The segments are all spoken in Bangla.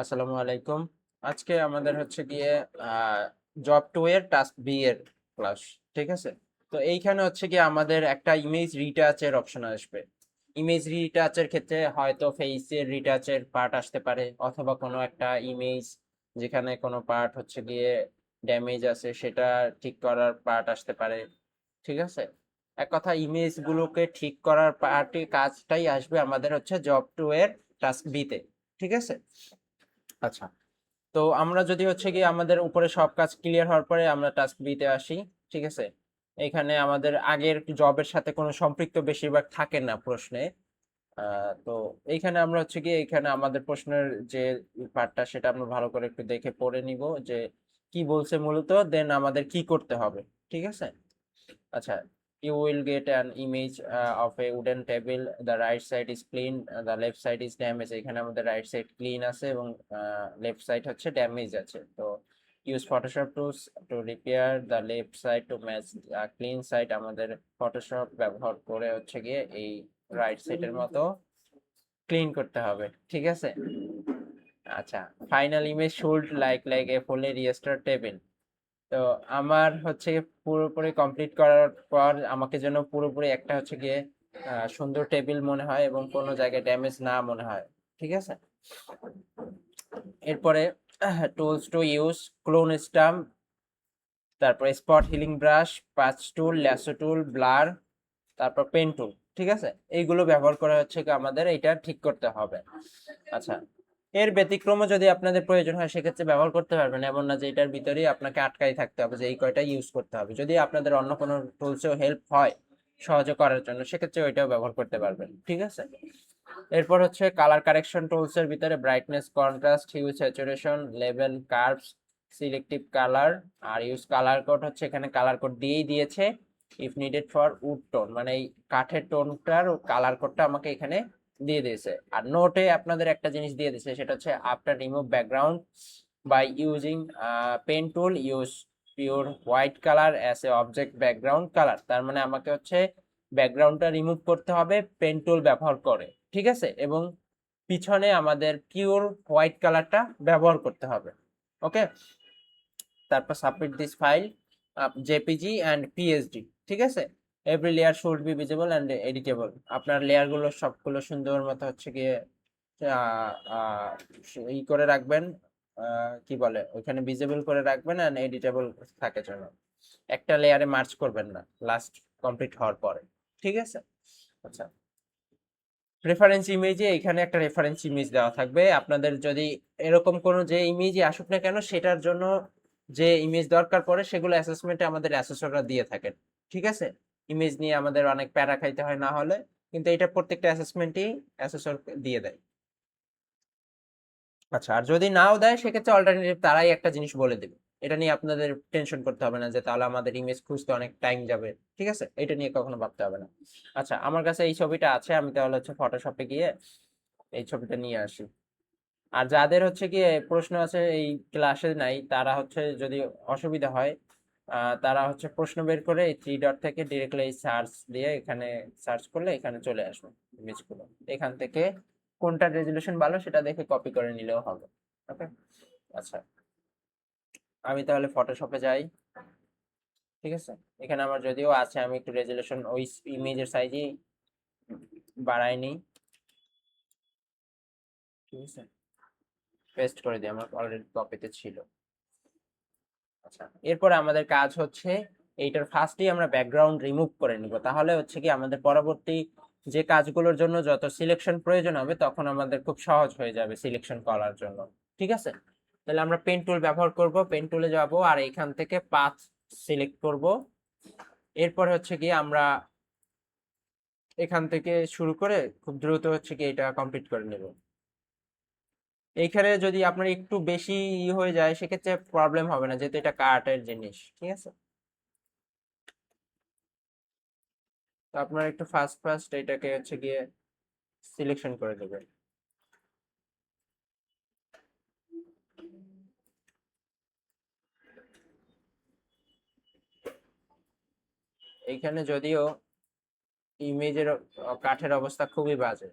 আসসালামু আলাইকুম। আজকে আমাদের হচ্ছে গিয়ে জব 2 এর টাস্ক বি এর ক্লাস। ঠিক আছে? তো এইখানে হচ্ছে গিয়ে আমাদের একটা ইমেজ রিটাচের অপশন আসবে। ইমেজ রিটাচের ক্ষেত্রে হয়তো ফেসের রিটাচের পার্ট আসতে পারে, অথবা কোনো একটা ইমেজ যেখানে কোনো পার্ট হচ্ছে গিয়ে ড্যামেজ আছে সেটা ঠিক করার পার্ট আসতে পারে। ঠিক আছে? এক কথা ইমেজ গুলোকে ঠিক করার পার্টি কাজটাই আসবে আমাদের হচ্ছে জব 2 এর টাস্ক বি তে। ঠিক আছে? আচ্ছা, তো আমরা যদি হচ্ছে গিয়ে আমাদের উপরে সব কাজ ক্লিয়ার হওয়ার পরে আমরা টাস্ক বি তে আসি। ঠিক আছে? এখানে আমাদের আগের জবের সাথে কোনো সম্পৃক্ত বেশিরভাগ থাকে না প্রশ্নে। তো এইখানে আমরা হচ্ছে গিয়ে এখানে আমাদের প্রশ্নের যে পার্টটা সেটা আমরা ভালো করে একটু দেখে পড়ে নিব যে কি বলছে মূলত, দেন আমাদের কি করতে হবে। ঠিক আছে? আচ্ছা, you will get an image of a wooden table. The right side is clean, the left side is damaged. এখানে আমাদের রাইট সাইড ক্লিন আছে এবং লেফট সাইড হচ্ছে ড্যামেজ আছে। তো use Photoshop tools to repair the left side to match clean side. আমাদের ফটোশপ ব্যবহার করে হচ্ছে গিয়ে এই রাইট সাইডের মতো ক্লিন করতে হবে। ঠিক আছে? আচ্ছা, final image should like a fully restore table. তো আমার হচ্ছে পুরোপুরি কমপ্লিট করার পর আমাকে যেন পুরোপুরি একটা হচ্ছে গিয়ে সুন্দর টেবিল মনে হয় এবং কোনো জায়গায় ড্যামেজ না মনে হয়। ঠিক আছে? এরপরে tools to use clone stamp, তারপর spot healing brush, patch tool, lasso tool, blur, তারপর পেন টুল। ঠিক আছে? এইগুলো ব্যবহার করে হচ্ছে কি আমাদের এটা ঠিক করতে হবে। আচ্ছা, এর ব্যতিক্রমও যদি আপনাদের প্রয়োজন হয় সেক্ষেত্রে ব্যবহার করতে পারবেন, এমন না যে এটার ভিতরেই আপনাকে আটকাই থাকতে হবে যে এই কয়টা ইউজ করতে হবে। যদি আপনাদের অন্য কোনো টুলসেও হেল্প হয় সহজে করার জন্য, সেক্ষেত্রে ওইটাও ব্যবহার করতে পারবেন। ঠিক আছে? এরপর হচ্ছে কালার কারেকশন টুলস এর ভিতরে brightness, contrast, hue, saturation, level, curves, selective colour, আর ইউজ কালার কোড হচ্ছে এখানে কালার কোড দিয়েই দিয়েছে। If needed for wood tone, মানে এই কাঠের টোনটার কালার কোডটা আমাকে এখানে দিয়ে দিয়েছে। আর নোটে আপনাদের একটা জিনিস দিয়ে দিয়েছে, সেটা হচ্ছে after remove background by using pen tool use pure white colour as a object background colour. তার মানে আমাকে হচ্ছে ব্যাকগ্রাউন্ডটা রিমুভ করতে হবে পেন টুল ব্যবহার করে। ঠিক আছে? এবং পিছনে আমাদের পিওর হোয়াইট কালারটা ব্যবহার করতে হবে। ওকে? তারপর submit this file JPG and PSD. ঠিক আছে? Every layer should be visible and editable. আপনার লেয়ারগুলো সবগুলো সুন্দর মতো হচ্ছে গিয়ে আহ, আহ, ই করে রাখবেন, কি বলে ওইখানে ভিজিবল করে রাখবেন অ্যান্ড এডিটেবল থাকে যেন। একটা লেয়ারে মার্চ করবেন না লাস্ট কমপ্লিট হওয়ার পরে। ঠিক আছে? আচ্ছা, রেফারেন্স ইমেজে এখানে একটা রেফারেন্স ইমেজ দেওয়া থাকবে। আপনাদের যদি এরকম কোনো যে ইমেজই আসুক না কেন সেটার জন্য যে ইমেজ দরকার পড়ে সেগুলো অ্যাসেসমেন্টে আমাদের অ্যাসেসররা দিয়ে থাকেন। ঠিক আছে? ইমেজ নিয়ে আমাদের অনেক প্যারা খাইতে হয় না হলে, কিন্তু এটা প্রত্যেকটা অ্যাসেসমেন্টেই অ্যাসেসর দিয়ে দেয়। আচ্ছা, আর যদি নাও দেয় সেক্ষেত্রে অল্টারনেটিভ তারাই একটা জিনিস বলে দেবে। এটা নিয়ে আপনাদের টেনশন করতে হবে না যে তাহলে আমাদের ইমেজ খুঁজতে অনেক টাইম যাবে। ঠিক আছে? এটা নিয়ে কখনো ভাবতে হবে না। আচ্ছা, আমার কাছে এই ছবিটা আছে, আমি তাহলে হচ্ছে ফটোশপে গিয়ে এই ছবিটা নিয়ে আসি। আর যাদের হচ্ছে গিয়ে প্রশ্ন আছে এই ক্লাসে নাই, তারা হচ্ছে যদি অসুবিধা হয় তারা হচ্ছে প্রশ্ন বের করে এই থ্রি ডট থেকে ডিরেক্টলি সার্চ দিয়ে এখানে সার্চ করলে এখানে চলে আসবে ইমেজগুলো। এখান থেকে কোনটা রেজলিউশন ভালো সেটা দেখে কপি করে নিলেও হবে। ওকে? আচ্ছা, আমি তাহলে ফটোশপে যাই। ঠিক আছে? এখানে আমার যদিও আছে, আমি একটু রেজলিউশন ওই ইমেজের সাইজই বাড়াই নিই। ঠিক আছে? পেস্ট করে দিই, আমার অলরেডি কপিতে ছিল। আচ্ছা, এরপরে আমাদের কাজ হচ্ছে এইটার ফার্স্টেই আমরা ব্যাকগ্রাউন্ড রিমুভ করে নিব, তাহলে হচ্ছে কি আমাদের পরবর্তী যে কাজগুলোর জন্য যত সিলেকশন প্রয়োজন হবে তখন আমাদের খুব সহজ হয়ে যাবে সিলেকশন করার জন্য। ঠিক আছে? তাহলে আমরা পেন টুল ব্যবহার করব, পেন টুলে যাব আর এখান থেকে পাথ সিলেক্ট করব। এরপর হচ্ছে কি আমরা এখান থেকে শুরু করে খুব দ্রুত হচ্ছে কি এটা কমপ্লিট করে নেব। এইখানে যদি আপনার একটু বেশি হয়ে যায় সেক্ষেত্রে প্রবলেম হবে না, যেহেতু এটা কার্টের জিনিস। ঠিক আছে? তো আপনার একটু ফাস্ট ফাস্ট এটাকে হচ্ছে গিয়ে সিলেকশন করে দেবেন। এইখানে যদিও ইমেজের কাঠের অবস্থা খুবই বাজে।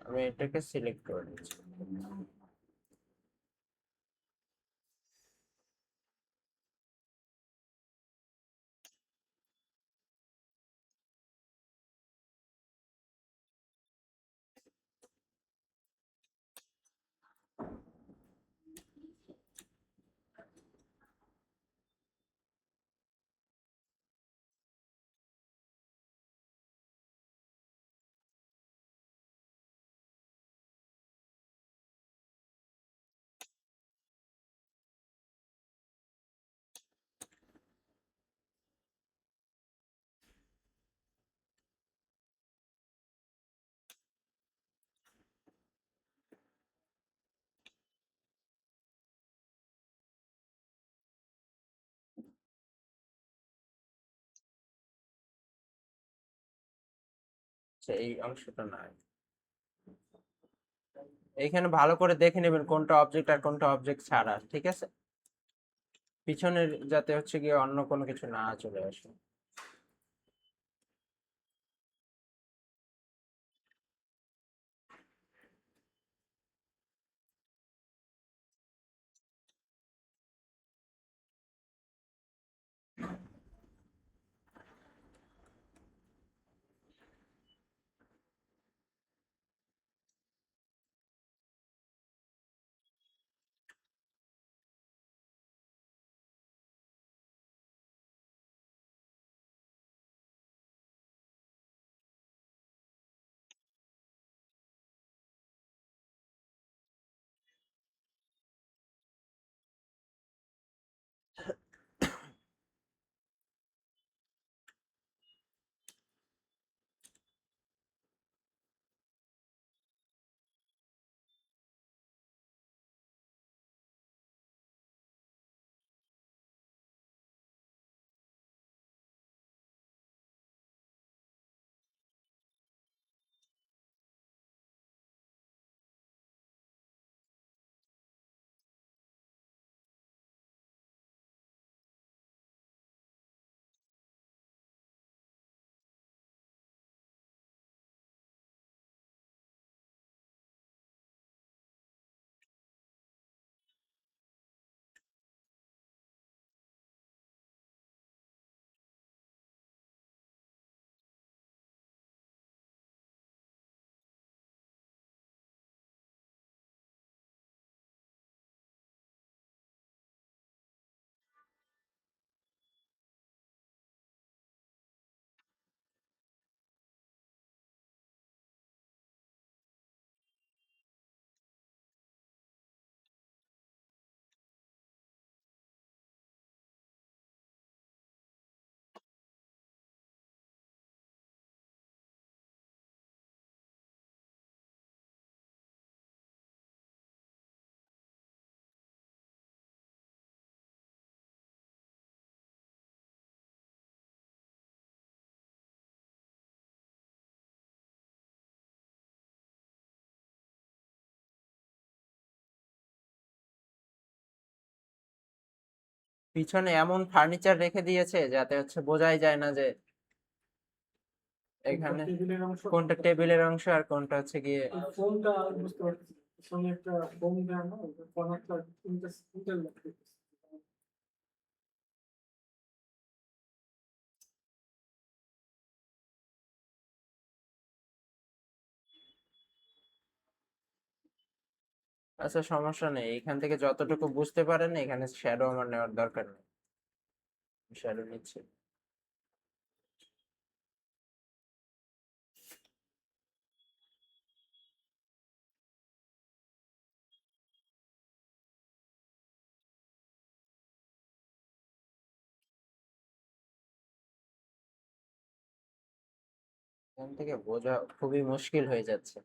আমি এটাকে সিলেক্ট করে নিচ্ছি। এই অংশটা নাই, এইখানে ভালো করে দেখে নেবেন কোনটা অবজেক্ট আর কোনটা অবজেক্ট ছাড়া, ঠিক আছে? পিছনের যাতে হচ্ছে গিয়ে অন্য কোনো কিছু না চলে আসে। পিছনে এমন ফার্নিচার রেখে দিয়েছে যাতে হচ্ছে বোঝাই যায় না যে এখানে কোনটা টেবিলের অংশ আর কোনটা হচ্ছে গিয়ে ফোনটা বুঝতে পারছি সামনে একটা ফোন দেওয়া না ফোনটা ইন্টার লক। আচ্ছা সমস্যা নেই, এখান থেকে যতটুকু বুঝতে পারেন এখানে শ্যাডো আমার নেওয়ার দরকার নেই, শ্যাডো নিচ্ছি। এখান থেকে বোঝা খুবই মুশকিল হয়ে যাচ্ছে।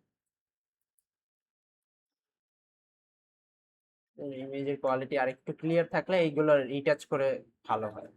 ইমেজের কোয়ালিটি আরেকটু ক্লিয়ার থাকলে এইগুলো রিটাচ করে ভালো হয়।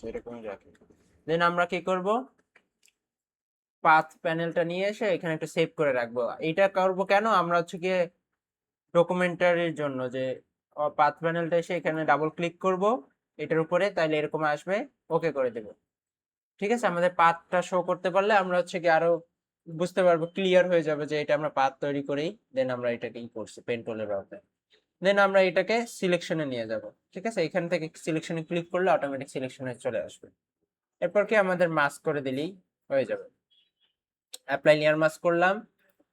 সেরকমই রাখি। দেন আমরা কি করব, পাথ প্যানেলটা নিয়ে এসে এখানে একটা সেভ করে রাখবো। এটা করব কেন, আমরা হচ্ছে গিয়ে ডকুমেন্টারির জন্য, যে পাথ প্যানেলটা এসে এখানে ডাবল ক্লিক করব এটার উপরে, তাইলে এরকম আসবে, ওকে করে দেব। ঠিক আছে, আমাদের পাথটা শো করতে পারলে আমরা হচ্ছে কি আরো বুঝতে পারবো, ক্লিয়ার হয়ে যাবে যে এটা আমরা পাথ তৈরি করেই দেন আমরা এটাকে ই করছি পেন টুলের ব্যবহার। দেন আমরা এটাকে সিলেকশনে নিয়ে যাব। ঠিক আছে, এখান থেকে সিলেকশনে ক্লিক করলে অটোমেটিক সিলেকশনে চলে আসবে। এরপর কি আমাদের মাস্ক করে দিলেই হয়ে যাবে। অ্যাপ্লাই লেয়ার মাস্ক করলাম।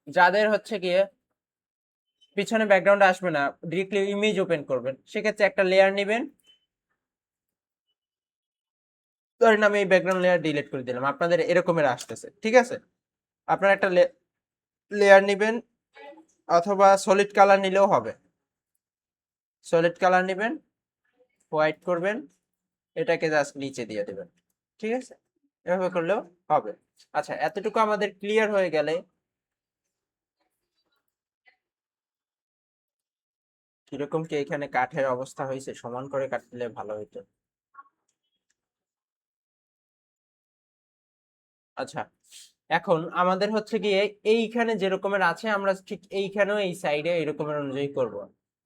যাদের হচ্ছে গিয়ে পিছনে ব্যাকগ্রাউন্ড আসবে না, ডিরেক্টলি ইমেজ ওপেন করবেন, সেক্ষেত্রে একটা লেয়ার নেবেন। ধরেন আমি এই ব্যাকগ্রাউন্ড লেয়ার ডিলিট করে দিলাম, আপনাদের এরকমের আসতেছে। ঠিক আছে, আপনারা একটা লেয়ার নেবেন, অথবা সলিড কালার নিলেও হবে। সলিড কালার নেবেন, হোয়াইট করবেন, এটাকে জাস্ট নিচে দিয়ে দেবেন। ঠিক আছে, এভাবে করলেও হবে। আচ্ছা, এতটুকু আমাদের ক্লিয়ার হয়ে গেলে কিরকম কি এখানে কাঠের অবস্থা হয়েছে, সমান করে কাটলে ভালো হইতো। আচ্ছা, এখন আমাদের হচ্ছে গিয়ে এইখানে যেরকমের আছে আমরা ঠিক এইখানেও এই সাইডে এরকমের অনুযায়ী করব।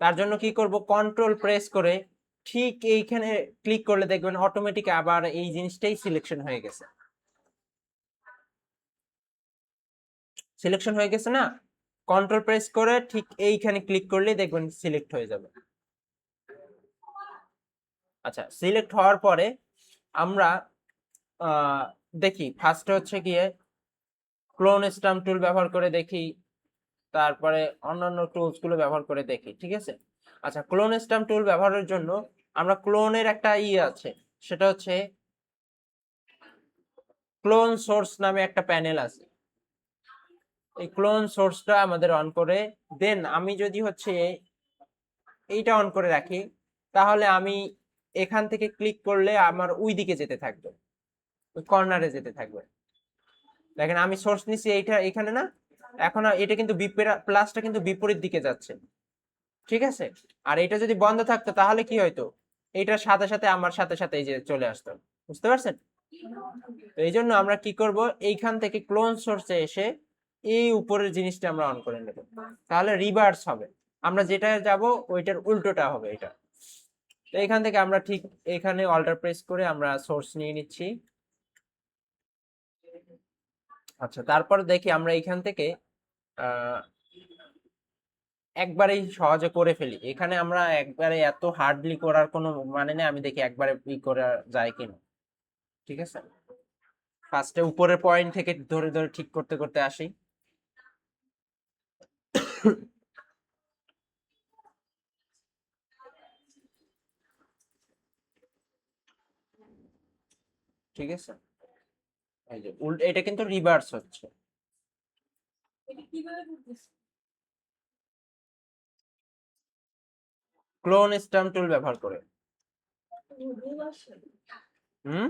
তার জন্য কি করব, কন্ট্রোল প্রেস করে ঠিক এইখানে ক্লিক করলে দেখবেন অটোমেটিক আবার এই জিনিসটাই সিলেকশন হয়ে গেছে। সিলেকশন হয়ে গেছে না, কন্ট্রোল প্রেস করে ঠিক এইখানে ক্লিক করলেই দেখবেন সিলেক্ট হয়ে যাবে। আচ্ছা, সিলেক্ট হওয়ার পরে আমরা দেখি ফার্স্টে হচ্ছে গিয়ে ক্লোন স্টাম্প টুল ব্যবহার করে দেখি, তারপরে অন্যান্য টুলস গুলো ব্যবহার করে দেখি। ঠিক আছে, আচ্ছা, ক্লোন স্টাম্প টুল ব্যবহারের জন্য আমরা ক্লোনের একটা আছে, সেটা হচ্ছে ক্লোন সোর্স নামে একটা প্যানেল আছে। এই ক্লোন সোর্সটা আমাদের অন করে দেন আমি যদি হচ্ছে এইটা অন করে রাখি, তাহলে আমি এখান থেকে ক্লিক করলে আমার ওই দিকে যেতে থাকবে, ওই কর্নারে যেতে থাকবে। দেখেন আমি সোর্স নিছি এইটা এখানে না, এখন এটা কিন্তু প্লাসটা কিন্তু বিপরীত দিকে যাচ্ছে। ঠিক আছে, আর এটা যদি বন্ধ থাকতো তাহলে কি হইতো, এইটার সাথে সাথে আমার সাথে সাথে এই যে চলে আসতো। বুঝতে পারছেন? তো এই জন্য আমরা কি করব, এইখান থেকে ক্লোন সোর্সে এসে এই উপরের জিনিসটা আমরা অন করে নেব, তাহলে রিভার্স হবে। আমরা যেটা যাব ওইটার উল্টোটা হবে এটা। তো এখান থেকে আমরা ঠিক এখানে অল্টার প্রেস করে আমরা সোর্স নিয়ে নিচ্ছি। আচ্ছা, তারপর দেখি আমরা এখান থেকে আহ একবারেই সহজে করে ফেলি। এখানে আমরা একবারে এত হার্ডলি করার কোনো মানে নেই, আমি দেখি একবারে করা যায় কিনা। ঠিক আছে, ফার্স্টে উপরের পয়েন্ট থেকে ধরে ধরে ঠিক করতে করতে আসি। ঠিক আছে, এই যে এটা কিন্তু রিভার্স হচ্ছে। ক্লোন স্টাম্প টুল ব্যবহার করে। হুম,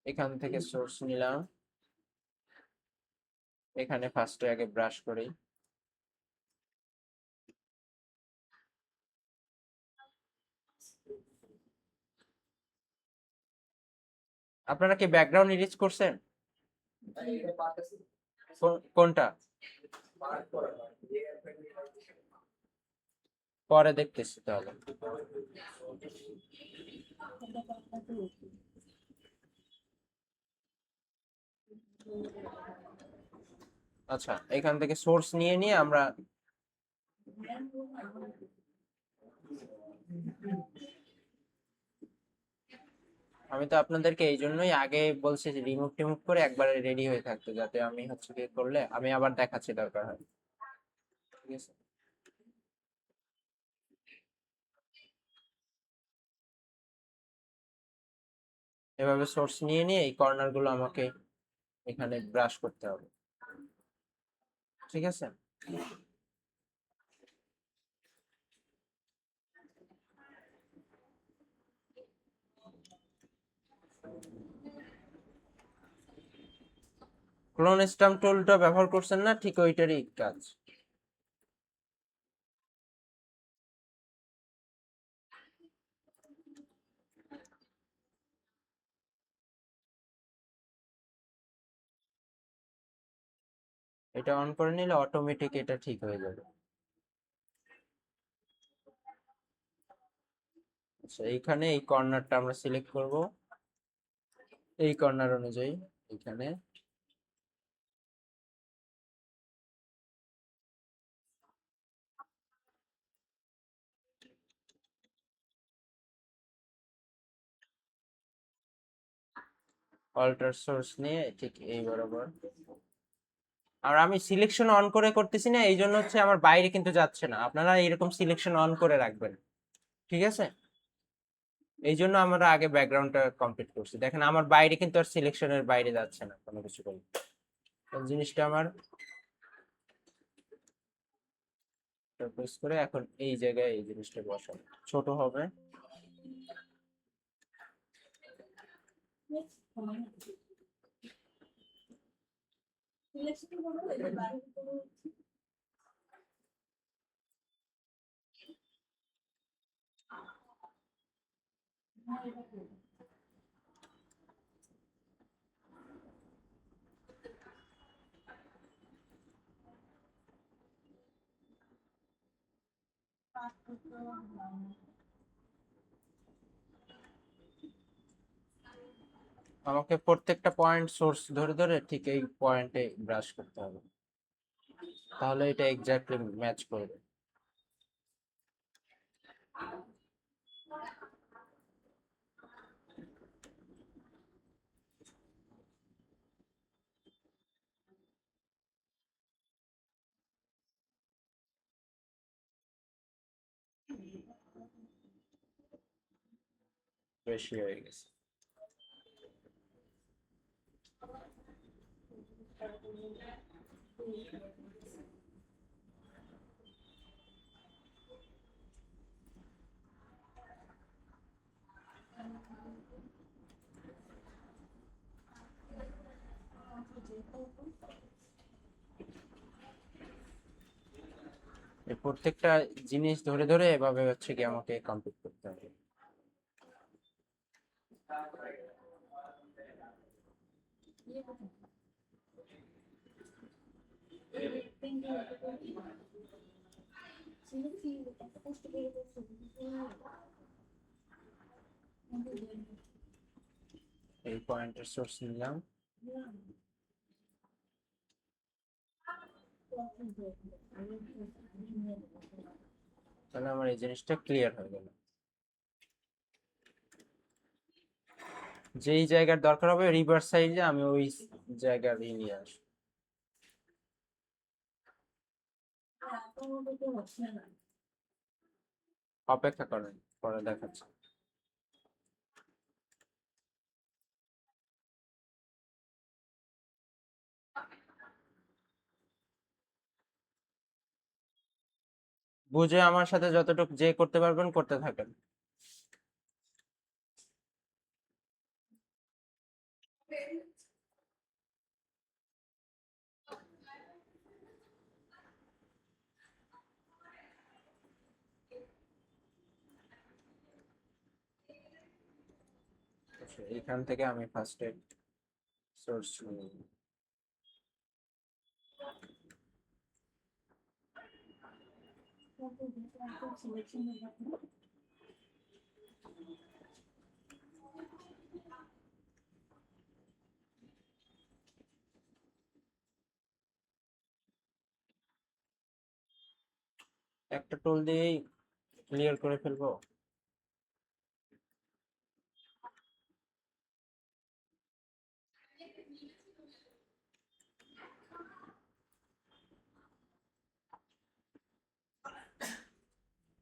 এখান থেকে সোর্স নিলাম, এখানে ফার্স্টে আগে ব্রাশ করি। আপনারা কি ব্যাকগ্রাউন্ড ইরেজ করছেন? কোনটা? পরে দেখতেছি তাহলে। আচ্ছা, এখান থেকে সোর্স নিয়ে নিয়ে আমরা আমি তো আপনাদেরকে এই জন্যই আগে বলছি যে রিমুভ টিমুভ করে একবারে রেডি হয়ে থাকতে, যাতে আমি হচ্ছে কি করলে আমি আবার দেখাচ্ছি দরকার হয়। ঠিক আছে, এভাবে সোর্স নিয়ে নিয়ে এই কর্নার গুলো আমাকে এখানে ব্রাশ করতে হবে। ঠিক আছে, ক্লোন স্টাম্প টুলটা ব্যবহার করছেন না, ঠিক ওইটারই কাজ। এটা অন করে নিলে অটোমেটিক এটা ঠিক হয়ে যাবে। আচ্ছা, এইখানে এই কর্নারটা আমরা সিলেক্ট করব, এই কর্নার অনুযায়ী এখানে অল্টার সোর্স নিয়ে ঠিক এই বরাবর। আর আমি সিলেকশন অন করে করতেছি না, এই জন্য হচ্ছে আমার বাইরে কিন্তু যাচ্ছে না। আপনারা এরকম সিলেকশন অন করে রাখবেন, ঠিক আছে? এই জন্য আমরা আগে ব্যাকগ্রাউন্ডটা কমপ্লিট করছি। দেখেন আমার বাইরে কিন্তু আর সিলেকশনের বাইরে যাচ্ছে না কোনো কিছু করে। জিনিসটা আমার প্রেস করে এখন এই জায়গায় এই জিনিসটা বসাবো, ছোট হবে। আমাকে প্রত্যেকটা পয়েন্ট সোর্স ধরে ধরে ঠিক এই পয়েন্টে ব্রাশ করতে হবে, তাহলে এটা এক্স্যাক্টলি ম্যাচ করবে। বেশি হয়ে গেছে। এই প্রত্যেকটা জিনিস ধরে ধরে এভাবে হচ্ছে কি আমাকে কমপ্লিট করতে হবে। এই পয়েন্টের সোর্স নিলাম, তাহলে আমার এই জিনিসটা ক্লিয়ার হয়ে গেল। যেই জায়গার দরকার হবে রিভার্স সাইডে আমি ওই জায়গার নিয়ে আসবো। অপেক্ষা করেন, পরে দেখাচ্ছি। বুঝে আমার সাথে যতটুকু যে করতে পারবেন করতে থাকেন। আচ্ছা, এইখান থেকে আমি ফার্স্টে সোর্স নিই। একটা টুল দিয়েই ক্লিয়ার করে ফেলবো।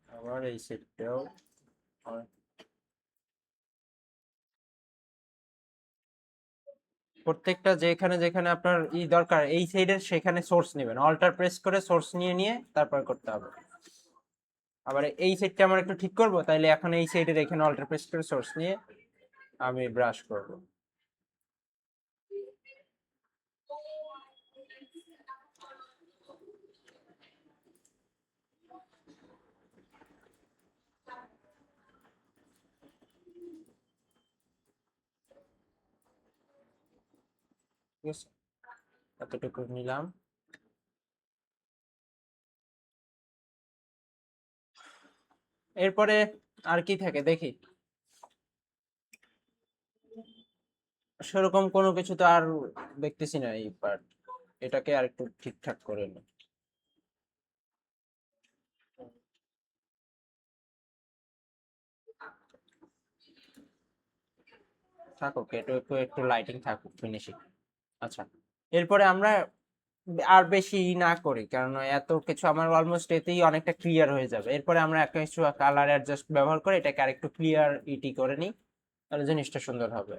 আবার এই সেটটাও প্রত্যেকটা যেখানে যেখানে আপনার দরকার এই সাইডের সেখানে সোর্স নেবেন, অল্টার প্রেস করে সোর্স নিয়ে নিয়ে তারপর করতে হবে। আবার এই সাইডটা আমার একটু ঠিক করব, তাইলে এখন এই সাইডের এখানে অল্টার প্রেস করে সোর্স নিয়ে আমি ব্রাশ করব। ঠিক আছে, এতটুকু নিলাম। এরপরে আর কি থাকে দেখি। সেরকম কোনো কিছু তো আর দেখতেছি না এই পার্ট। এটাকে আর একটু ঠিকঠাক করে নি। থাকুক, একটু একটু একটু লাইটিং থাকুক, ফিনিশিং। আচ্ছা, এরপরে আমরা আর বেশি না করি, কারণ এত কিছু আমার অলমোস্ট এতেই অনেকটা ক্লিয়ার হয়ে যাবে। এরপরে আমরা একটা কিছু কালার অ্যাডজাস্ট ব্যবহার করে এটাকে আরেকটু ক্লিয়ার করে নিই, তাহলে জিনিসটা সুন্দর হবে।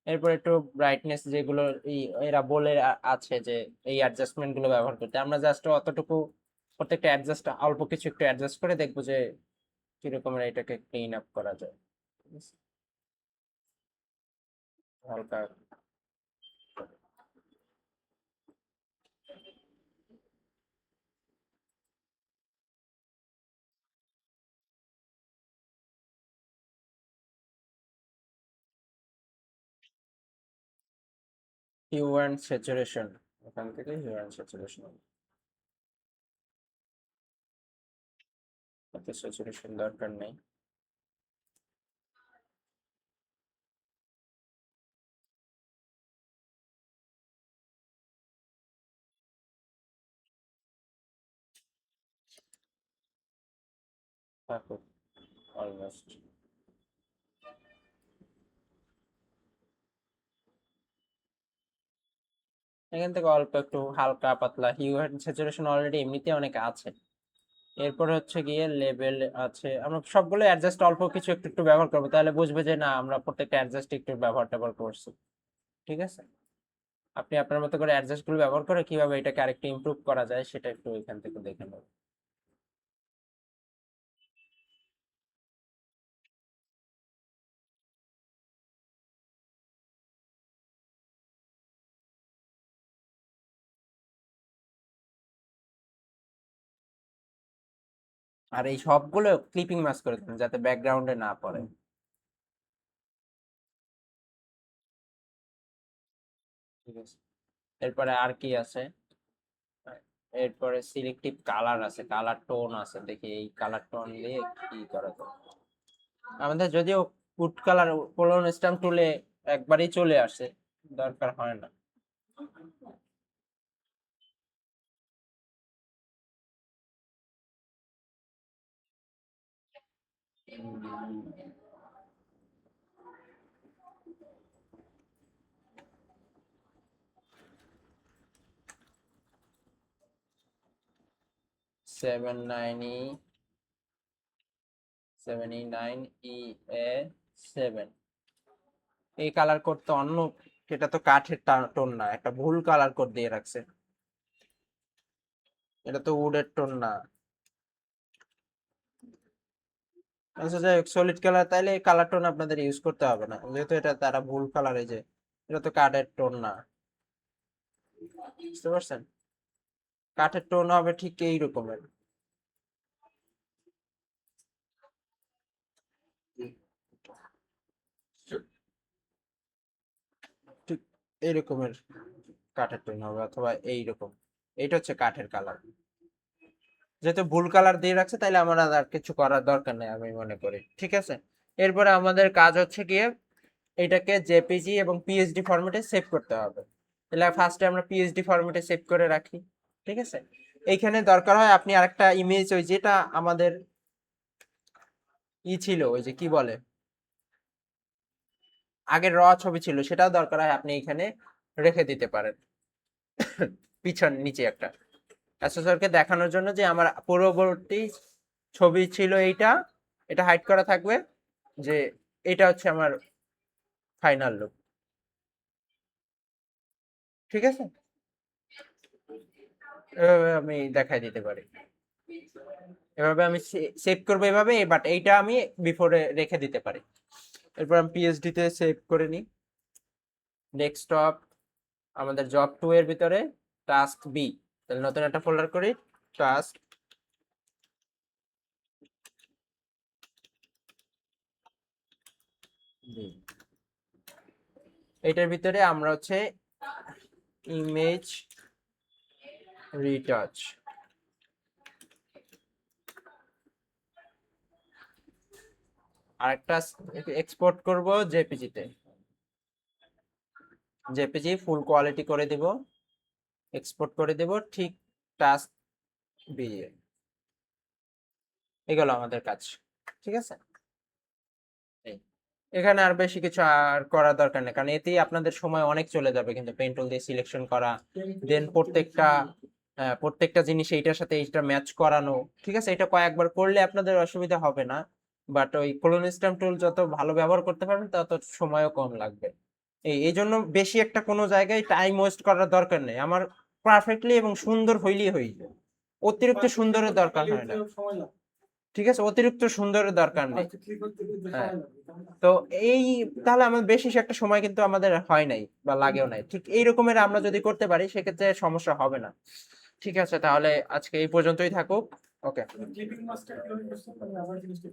এরপর একটু ব্রাইটনেস যেগুলো এরা বলে আছে যে এই অ্যাডজাস্টমেন্ট গুলো ব্যবহার করতে, আমরা জাস্ট অতটুকু প্রত্যেকটা অ্যাডজাস্ট অল্প কিছু একটু অ্যাডজাস্ট করে দেখবো যে কিরকম এটাকে ক্লিন আপ করা যায়। ঠিক আছে? হালকা হিউ অ্যান্ড স্যাচুরেশন, ওখান থেকে হিউ অ্যান্ড স্যাচুরেশন, এত স্যাচুরেশন দরকার নেই। থাকুক অলমোস্ট। এখান থেকে অল্প একটু হালকা পাতলা হিউ অ্যান্ড স্যাচুরেশন অলরেডি এমনিতে অনেক আছে। এরপরে হচ্ছে গিয়ে লেভেল আছে, আমরা সবগুলো অ্যাডজাস্ট অল্প কিছু একটু একটু ব্যবহার করবো, তাহলে বুঝবে যে না আমরা প্রত্যেকটা অ্যাডজাস্ট একটু ব্যবহার ট্যাবহার করছি। ঠিক আছে, আপনি আপনার মতো করে অ্যাডজাস্ট গুলো ব্যবহার করে কিভাবে এটাকে আরেকটু ইমপ্রুভ করা যায় সেটা একটু এখান থেকে দেখে নেব। আর এই সবগুলো ক্লিপিং মাস্ক করে দেবেন যাতে ব্যাকগ্রাউন্ডে না পড়ে। ঠিক আছে, এরপরে আর কি আছে? এরপরে সিলেক্টিভ কালার আছে, কালার টোন আছে, দেখি এই কালার টোন দিয়ে কি করা যায়। আমাদের যদিও ফুড কালার কোলন স্ট্যাম্প টুলে একবারই চলে আসে, দরকার হয় না। 79E79EA7, এই কালার কোড তো অন্য, সেটা তো কাঠের টোন না, একটা ভুল কালার কোড দিয়ে রাখছে। এটা তো উডের টোন না। আচ্ছা যাই হোক, সলিড কালার, তাইলে কালার টোন আপনাদের ইউজ করতে হবে না, যেহেতু এটা তারা ভুল কালার, এই যে এটা তো কাঠের টোন না। বুঝতে পারছেন? কাঠের টোন হবে ঠিক এই রকমের, ঠিক এই রকমের কাঠের টোন হবে, অথবা এই রকম। এইটা হচ্ছে কাঠের কালার। যেহেতু ভুল কালার দিয়ে রাখছে, তাইলে আমার আর কিছু করার দরকার নেই আমি মনে করি। ঠিক আছে, এরপরে আমাদের কাজ হচ্ছে গিয়ে এটাকে জেপিজি এবং পিএসডি ফরম্যাটে সেভ করতে হবে। তাহলে ফার্স্টে আমরা পিএসডি ফরম্যাটে সেভ করে রাখি। ঠিক আছে, এইখানে দরকার হয় আপনি আরেকটা ইমেজ, ওই যেটা আমাদের ছিল, ওই যে কি বলে আগের ছবি ছিল, সেটাও দরকার হয়, আপনি এখানে রেখে দিতে পারেন পিছন নিচে একটা অ্যাসেসরকে দেখানোর জন্য যে আমার পূর্ববর্তী ছবি ছিল এইটা, এটা হাইড করা থাকবে, যে এটা হচ্ছে আমার ফাইনাল লুক। ঠিক আছে, এভাবে আমি দেখাই দিতে পারি। এভাবে আমি সেভ করবো এভাবে, বাট এইটা আমি বিফোরে রেখে দিতে পারি। এরপর আমি পিএইচডি তে সেভ করে নিই। ডেস্কটপ, আমাদের জব 2 এর ভিতরে টাস্ক বি, তাহলে নতুন একটা ফোল্ডার করি, টাস্ক বি। এটার ভিতরে আমরা হচ্ছে ইমেজ রিটাচ, আর একটা এক্সপোর্ট করব জেপিজিতে, জেপিজি ফুল কোয়ালিটি করে দিব, এক্সপোর্ট করে দেব ঠিক টাস্ক বিয়ে, এগুলো আমাদের কাজ। ঠিক আছে, এই এখানে আর বেশি কিছু আর করার দরকার নেই, কারণ এতেই আপনাদের সময় অনেক চলে যাবে কিন্তু পেন টুল দিয়ে সিলেকশন করা, দেন প্রত্যেকটা জিনিস এইটার সাথে এইটা ম্যাচ করানো। ঠিক আছে, এটা কয়েকবার করলে আপনাদের অসুবিধা হবে না, বাট ওই ক্লোনস্টাম টুল যত ভালো ব্যবহার করতে পারবেন তত সময়ও কম লাগবে। এই জন্য বেশি একটা কোনো জায়গায় টাইম ওয়েস্ট করার দরকার নেই, আমার পারফেক্টলি এবং সুন্দর হইলেই হয়ে যায়, অতিরিক্ত সুন্দরের দরকার হয় না। সময় লাগে, ঠিক আছে, অতিরিক্ত সুন্দরের দরকার নেই। perfectly করতে কিন্তু হ্যাঁ, সময় লাগে, তাই না? তো এই তাহলে আমাদের বেশি একটা সময় কিন্তু আমাদের হয় নাই বা লাগেও নাই, ঠিক এই রকমের আমরা যদি করতে পারি সেক্ষেত্রে সমস্যা হবে না। ঠিক আছে, তাহলে আজকে এই পর্যন্তই থাকুক। ওকে। ক্লিপিং মাস্টার কিভাবে করছেন, মানে আমার জিনিসটা